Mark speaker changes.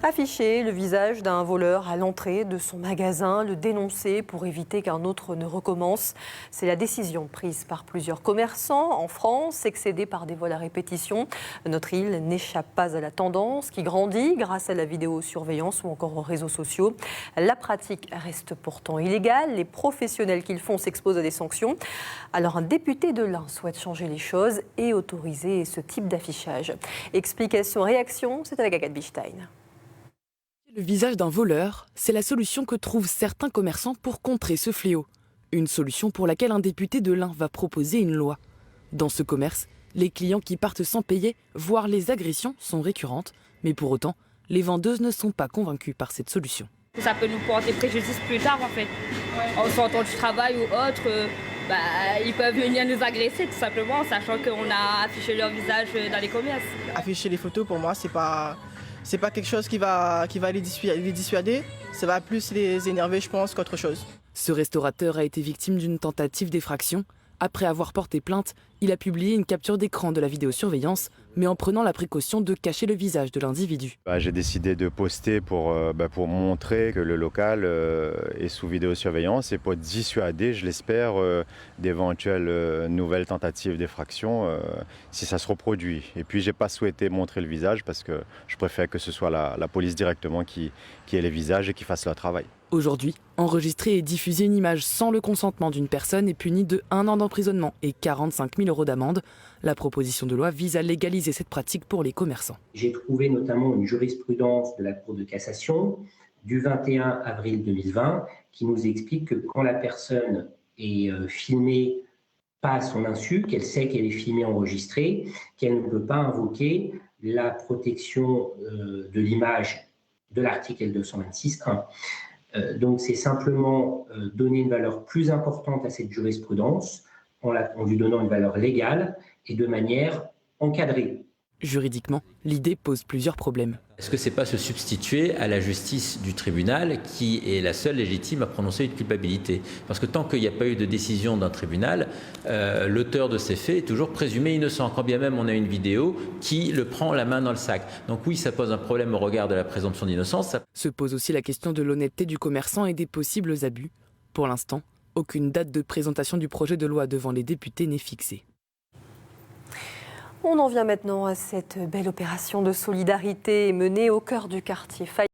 Speaker 1: Afficher le visage d'un voleur à l'entrée de son magasin, le dénoncer pour éviter qu'un autre ne recommence. C'est la décision prise par plusieurs commerçants en France, excédés par des vols à répétition. Notre île n'échappe pas à la tendance qui grandit grâce à la vidéosurveillance ou encore aux réseaux sociaux. La pratique reste pourtant illégale. Les professionnels qui le font s'exposent à des sanctions. Alors un député de l'Ain souhaite changer les choses et autoriser ce type d'affichage. Explication, réaction, c'est avec Agathe Bichstein.
Speaker 2: Le visage d'un voleur, c'est la solution que trouvent certains commerçants pour contrer ce fléau. Une solution pour laquelle un député de l'Ain va proposer une loi. Dans ce commerce, les clients qui partent sans payer, voire les agressions, sont récurrentes. Mais pour autant, les vendeuses ne sont pas convaincues par cette solution.
Speaker 3: Ça peut nous porter préjudice plus tard en fait. En sortant du travail ou autre, ils peuvent venir nous agresser tout simplement, sachant qu'on a affiché leur visage dans les commerces.
Speaker 4: Afficher les photos pour moi, c'est pas quelque chose qui va les dissuader, ça va plus les énerver je pense qu'autre chose.
Speaker 2: Ce restaurateur a été victime d'une tentative d'effraction. Après avoir porté plainte, il a publié une capture d'écran de la vidéosurveillance, mais en prenant la précaution de cacher le visage de l'individu.
Speaker 5: J'ai décidé de poster pour montrer que le local est sous vidéosurveillance et pour dissuader, je l'espère, d'éventuelles nouvelles tentatives d'effraction si ça se reproduit. Et puis j'ai pas souhaité montrer le visage parce que je préfère que ce soit la police directement qui ait les visages et qui fasse leur travail.
Speaker 2: Aujourd'hui, enregistrer et diffuser une image sans le consentement d'une personne est puni de 1 an d'emprisonnement et 45 000 € d'amende. La proposition de loi vise à légaliser cette pratique pour les commerçants.
Speaker 6: J'ai trouvé notamment une jurisprudence de la Cour de cassation du 21 avril 2020 qui nous explique que quand la personne est filmée pas à son insu, qu'elle sait qu'elle est filmée, enregistrée, qu'elle ne peut pas invoquer la protection de l'image de l'article L226.1. Donc c'est simplement donner une valeur plus importante à cette jurisprudence en lui donnant une valeur légale et de manière encadrée.
Speaker 2: Juridiquement, l'idée pose plusieurs problèmes.
Speaker 7: Est-ce que ce n'est pas se substituer à la justice du tribunal qui est la seule légitime à prononcer une culpabilité? Parce que tant qu'il n'y a pas eu de décision d'un tribunal, l'auteur de ces faits est toujours présumé innocent, quand bien même on a une vidéo qui le prend la main dans le sac. Donc oui, ça pose un problème au regard de la présomption d'innocence.
Speaker 2: Se pose aussi la question de l'honnêteté du commerçant et des possibles abus. Pour l'instant, aucune date de présentation du projet de loi devant les députés n'est fixée.
Speaker 1: On en vient maintenant à cette belle opération de solidarité menée au cœur du quartier.